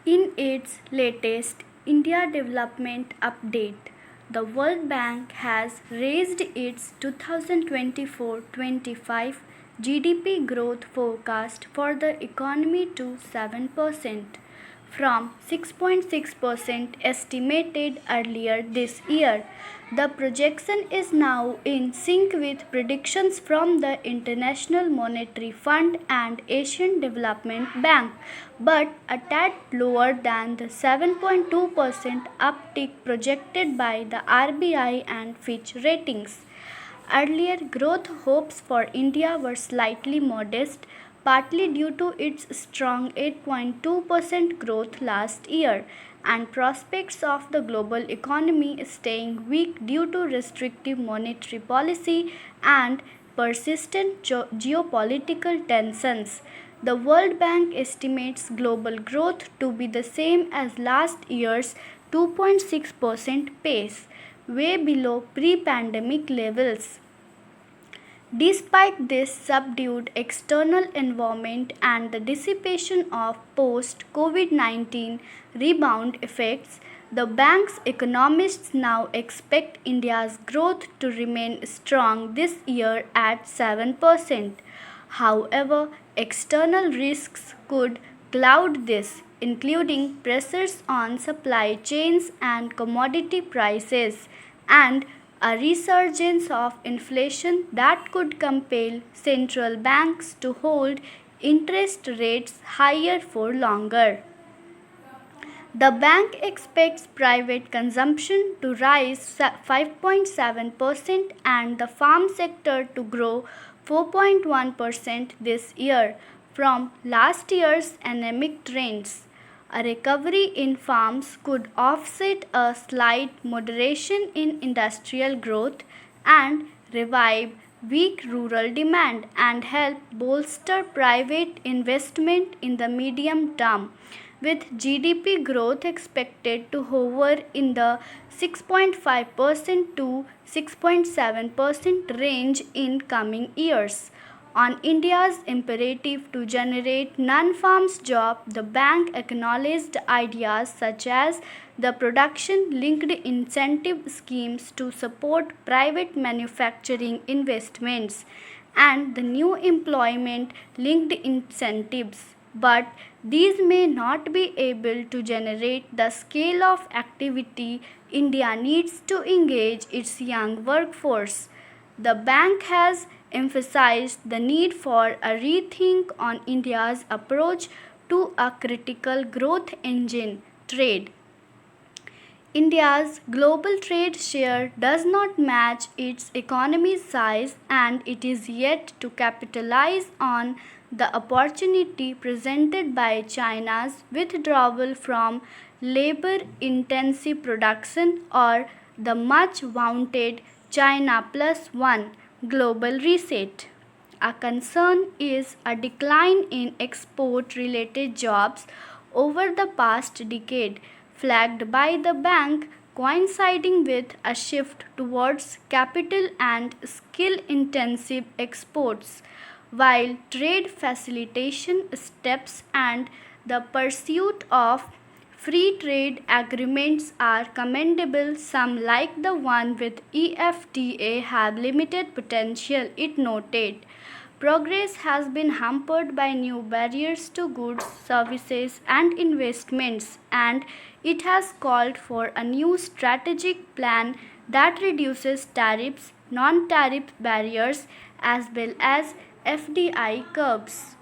In its latest India Development Update, the World Bank has raised its 2024-25 GDP growth forecast for the economy to 7% from 6.6% estimated earlier this year. The projection is now in sync with predictions from the International Monetary Fund and Asian Development Bank, but a tad lower than the 7.2% uptick projected by the RBI and Fitch Ratings. Earlier growth hopes for India were slightly modest, partly due to its strong 8.2% growth last year and prospects of the global economy staying weak due to restrictive monetary policy and persistent geopolitical tensions. The World Bank estimates global growth to be the same as last year's 2.6% pace, way below pre pandemic levels. Despite this subdued external environment and the dissipation of post COVID-19 rebound effects, the bank's economists now expect India's growth to remain strong this year at 7%. However, external risks could cloud this, including pressures on supply chains and commodity prices, and a resurgence of inflation that could compel central banks to hold interest rates higher for longer. The bank expects private consumption to rise 5.7% and the farm sector to grow 4.1% this year from last year's anemic trends. A recovery in farms could offset a slight moderation in industrial growth and revive weak rural demand and help bolster private investment in the medium term, with GDP growth expected to hover in the 6.5% to 6.7% range in coming years. On India's imperative to generate non-farms jobs, the bank acknowledged ideas such as the production-linked incentive schemes to support private manufacturing investments and the new employment-linked incentives. But these may not be able to generate the scale of activity India needs to engage its young workforce. The bank has emphasized the need for a rethink on India's approach to a critical growth engine, trade. India's global trade share does not match its economy's size, and it is yet to capitalize on the opportunity presented by China's withdrawal from labor intensive production or the much vaunted China Plus One global reset. A concern is a decline in export related jobs over the past decade, flagged by the bank, coinciding with a shift towards capital and skill intensive exports, while trade facilitation steps and the pursuit of free trade agreements are commendable. Some, like the one with EFTA, have limited potential, it noted. Progress has been hampered by new barriers to goods, services, and investments, and it has called for a new strategic plan that reduces tariffs, non tariff barriers, as well as FDI curbs.